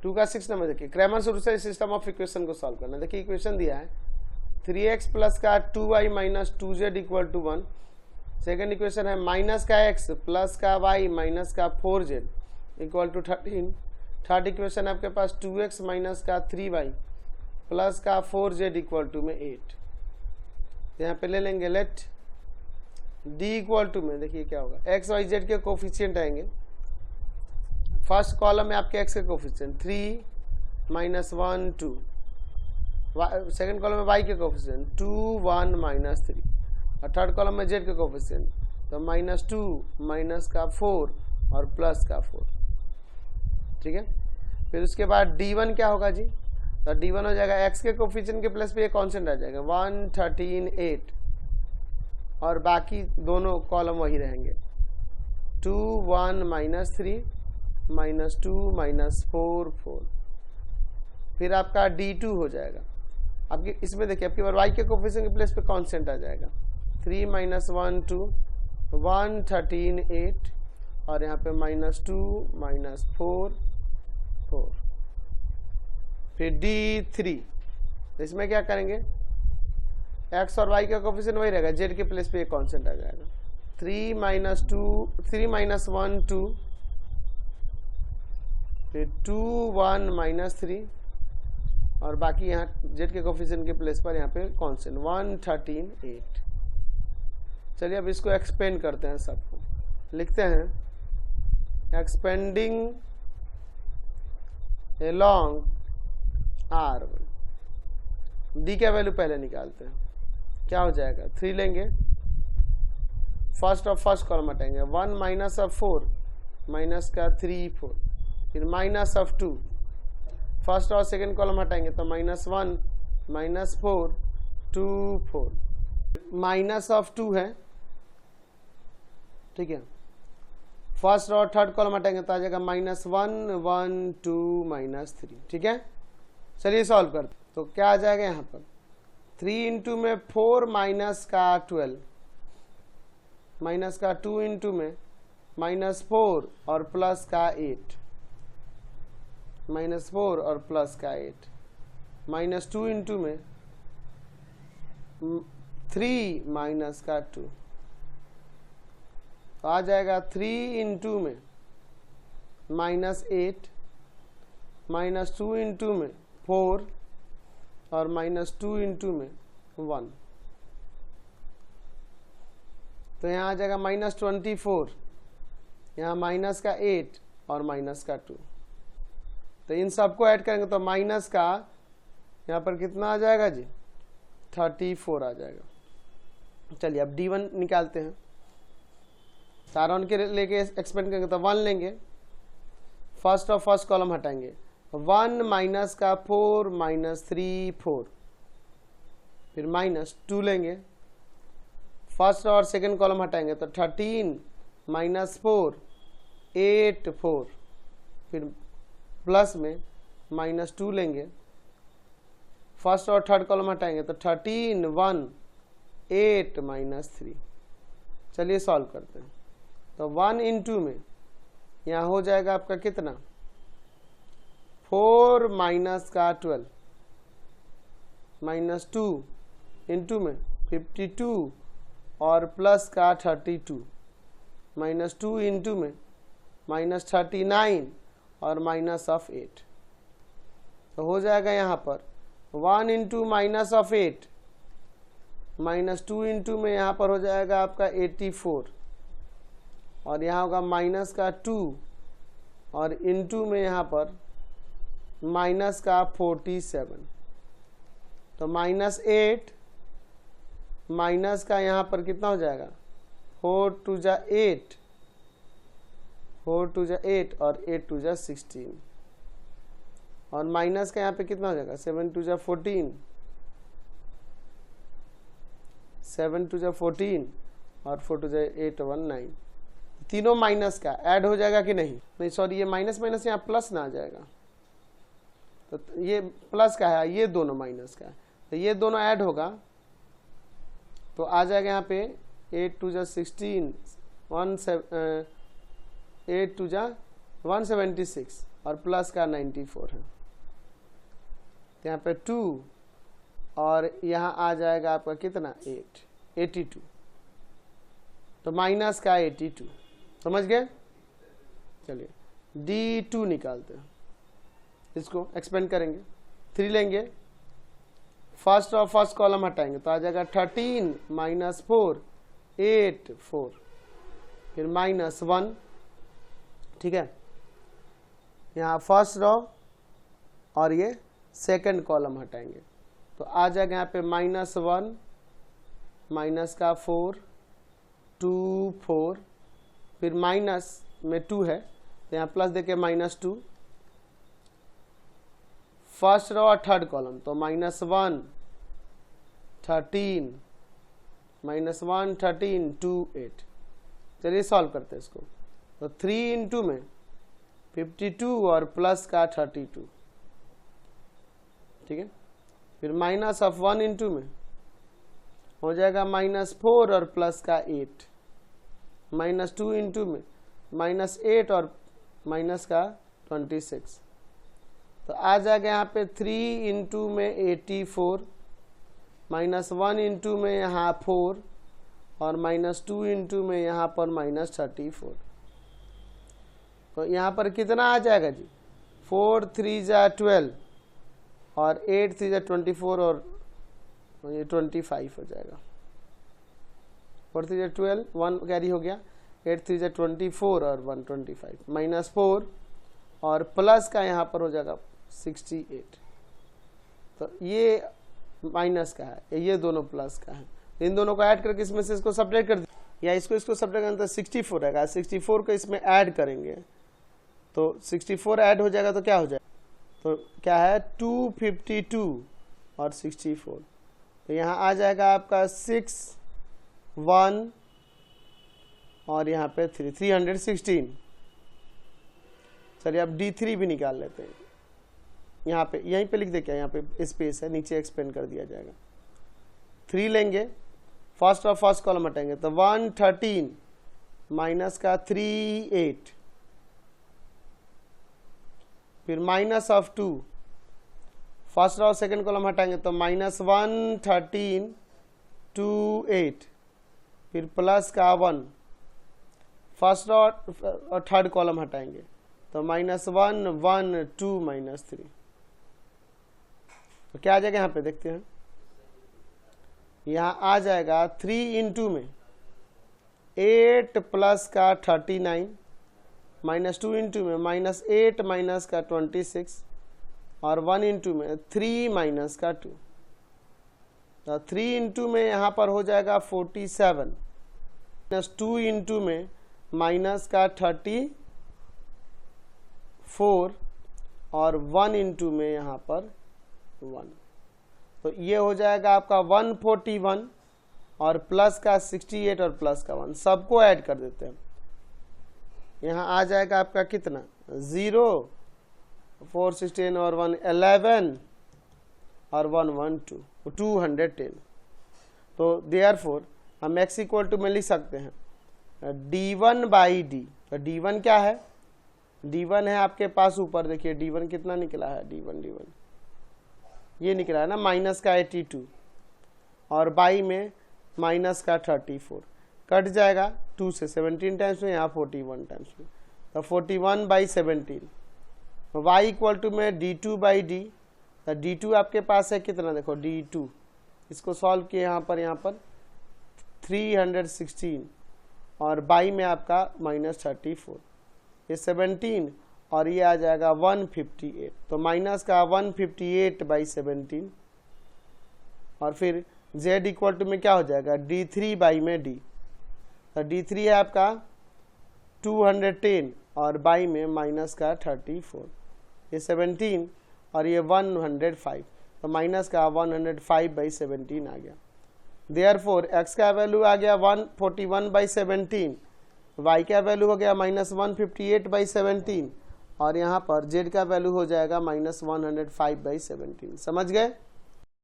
2 का 6 नंबर देखिए, Cramer's rule से सिस्टम ऑफ इक्वेशन को सॉल्व करना। देखिए इक्वेशन दिया है 3x प्लस का 2y minus 2z equal to 1। Second equation है माइनस का x प्लस का y माइनस का 4z equal to 13। Third equation है आपके पास 2x माइनस का 3y प्लस का 4z इक्वल टू में 8। यहाँ पे ले लेंगे लेट d इक्वल टू में, देखिए क्या होगा, x y z के कोफिशिएंट आएंगे। फर्स्ट कॉलम में आपके x के कोफिशिएंट 3 माइनस 1 2, सेकेंड कॉलम में y के कोफिशिएंट 2 1 माइनस 3, और थर्ड कॉलम में z के कोफिशिएंट तो माइनस 2 माइनस का 4 और प्लस का 4। ठीक है, फिर उसके बाद d1 क्या होगा जी, तो d1 हो जाएगा x के कोफिशिएंट के प्लस पे ये कांस्टेंट आ जाएगा 1 13 8, और बाकी दोनों कॉलम वही रहेंगे 2 1 माइनस 3 माइनस 2 माइनस 4 4। फिर आपका d2 हो जाएगा आपकी, इसमें देखिए आपकी बार y के कोफिशिएंट के प्लेस पे कांस्टेंट आ जाएगा 3 माइनस 1 2 1 13 8, और यहाँ पे माइनस 2 माइनस 4 4। फिर d3, इसमें क्या करेंगे, x और y का कोफिशिएंट वही रहेगा, z के प्लेस पे ये कांस्टेंट आ जाएगा 3 माइनस 1 2, फिर 2 1 माइनस 3, और बाकी यहाँ z के कोफिशिएंट के प्लेस पर यहाँ पे कांस्टेंट 1 13 8। चलिए अब इसको एक्सपेंड करते हैं, सबको लिखते हैं एक्सपेंडिंग along r1। d का वैल्यू पहले निकालते हैं, क्या हो जाएगा 3 लेंगे, फर्स्ट और फर्स्ट कॉलम हटाएंगे 1 माइनस ऑफ 4 माइनस का 3 4, फिर माइनस ऑफ 2, फर्स्ट और सेकेंड कॉलम हटाएंगे तो माइनस 1 माइनस 4 2 4, माइनस ऑफ 2 है। ठीक है, फर्स्ट और थर्ड कॉलम हटाएंगे तो आ जाएगा माइनस 1 1 2 माइनस 3। ठीक है, चलिए सॉल्व करते, तो क्या आ जाएगा यहाँ पर 3 इंटू में 4 माइनस का 12, माइनस का 2 इंटू में माइनस 4 और प्लस का 8, माइनस 4 और प्लस का 8, माइनस 2 इंटू में 3 माइनस का 2, तो आ जाएगा 3 इंटू में माइनस 8, माइनस 2 इंटू में 4 और माइनस 2 इंटू में 1, तो यहाँ आ जाएगा माइनस 24, यहाँ माइनस का 8 और माइनस का 2, तो इन सबको ऐड करेंगे तो माइनस का यहाँ पर कितना आ जाएगा जी 34 आ जाएगा। चलिए अब d1 निकालते हैं, सारा उनके लेके एक्सपेंड करेंगे तो 1 लेंगे, फर्स्ट और फर्स्ट कॉलम हटाएंगे 1 माइनस का 4 माइनस 3 4, फिर माइनस 2 लेंगे, फर्स्ट और सेकेंड कॉलम हटाएंगे तो 13 माइनस 4 8 4, फिर प्लस में माइनस 2 लेंगे, फर्स्ट और थर्ड कॉलम हटाएंगे तो 13 1 8 माइनस 3। चलिए सॉल्व करते हैं, तो 1 इंटू में यहाँ हो जाएगा आपका कितना 4 माइनस का 12 माइनस 2 इंटू में 52 और प्लस का 32, माइनस 2 इंटू में माइनस 39 और माइनस ऑफ 8, तो हो जाएगा यहाँ पर 1 into minus of 8 minus 2 into में यहाँ पर हो जाएगा आपका 84, और यहाँ होगा माइनस का 2 और इंटू में यहाँ पर माइनस का 47, तो माइनस 8 माइनस का यहाँ पर कितना हो जाएगा 4 2 जा 8, 4 2 जा 8 और 8 2 जा 16, और माइनस का यहाँ पे कितना हो जाएगा 7 2 जा 14, 7 2 जा 14 और 4 2 जा 8 1 9, तीनों माइनस का ऐड हो जाएगा कि नहीं, नहीं सॉरी ये माइनस माइनस यहाँ प्लस ना आ जाएगा, तो ये प्लस का है, ये दोनों माइनस का है, तो ये दोनों ऐड होगा तो आ जाएगा यहाँ पे 8 2 जा 16 8 2 जा 176, और प्लस का 94 है। तो यहाँ पे 2 और यहाँ आ जाएगा आपका कितना 82, तो माइनस का 82, समझ गए। चलिए D2 निकालते हैं, इसको एक्सपेंड करेंगे। 3 लेंगे, फर्स्ट और फर्स्ट कॉलम हटाएंगे तो आ जाएगा 13 माइनस 4 8 4, फिर माइनस 1, ठीक है। यहाँ फर्स्ट रो और ये सेकंड कॉलम हटाएंगे तो आ जाएगा यहाँ पे -1 माइनस का 4 2 4, फिर माइनस में 2 है तो यहाँ प्लस देके -2, फर्स्ट रो और थर्ड कॉलम तो -1 13 -1 13 2 8। चलिए सॉल्व करते हैं इसको। तो 3 इंटू में 52 और प्लस का 32, ठीक है। फिर माइनस ऑफ 1 इंटू में हो जाएगा -4 और प्लस का 8, -2 इंटू में -8 और माइनस का 26, तो आ जाएगा यहाँ पे 3 इंटू में 84, -1 इंटू में यहाँ 4 और -2 इंटू में यहाँ पर -34। तो यहाँ पर कितना आ जाएगा जी, 4 3 जा 12 और 8 3 जा 24 और ये 25 हो जाएगा। 4 3 जा 12, 1 कैरी हो गया, 8 3 जा 24 और 1 25, -4 और प्लस का यहाँ पर हो जाएगा 68। तो ये माइनस का है, ये दोनों प्लस का है। इन दोनों को ऐड करके इसमें से इसको सब्ट्रैक्ट कर दिया, या इसको सब्ट्रैक्ट करना तो 64 रहेगा। 64 को इसमें ऐड करेंगे तो 64 ऐड हो जाएगा तो क्या हो जाएगा, तो क्या है 252 और 64, तो यहाँ आ जाएगा आपका 6 1 और यहाँ पे 316। चलिए अब D3 भी निकाल लेते हैं। यहाँ पे यहीं पे लिख दे, क्या यहाँ पे स्पेस है, नीचे एक्सपेंड कर दिया जाएगा। 3 लेंगे, फर्स्ट और फर्स्ट कॉलम हटाएंगे तो 113 माइनस का 3 8, फिर माइनस ऑफ 2, फर्स्ट और सेकंड कॉलम हटाएंगे तो -113 2 8, फिर प्लस का 1, फर्स्ट और थर्ड कॉलम हटाएंगे तो -1 1 2 -3। तो क्या आ जाएगा यहाँ पे देखते हैं, यहाँ आ जाएगा 3 इंटू में 8 प्लस का 39, -2 इंटू में -8 माइनस का 26 और 1 इंटू में 3 माइनस का 2। तो 3 इंटू में यहाँ पर हो जाएगा 47, -2 इंटू में माइनस का 34 और 1 इंटू में यहाँ पर 1, तो ये हो जाएगा आपका 141 और प्लस का 68 और प्लस का 1, सबको ऐड कर देते हैं। यहाँ आ जाएगा आपका कितना 0 4 16 और 1 11 और 1 1 2 210। तो देयरफॉर हम x इक्वल टू में लिख सकते हैं d1 बाई डी। तो d1 क्या है, d1 है आपके पास ऊपर, देखिए d1 कितना निकला है, d1 ये निकला है ना माइनस का 82 और बाई में माइनस का 34, कट जाएगा 2 से 17 टाइम्स में, यहाँ 41 टाइम्स में, तो 41 बाई 17। y इक्वल टू में d2 बाई डी। तो d2 आपके पास है कितना, देखो d2, इसको सॉल्व किए यहाँ पर 316 और बाई में आपका -34, ये 17 और ये आ जाएगा 158, तो माइनस का 158 बाई 17 और फिर z इक्वल टू में क्या हो जाएगा d3 बाई में d। तो d3 है आपका 210 और बाई में माइनस का 34, ये 17 और ये 105, तो माइनस का 105 बाई 17 आ गया। देयरफॉर x का वैल्यू आ गया 141 बाई 17, y का वैल्यू हो गया -158 बाई 17 और यहाँ पर z का वैल्यू हो जाएगा -105 बाई 17। समझ गए।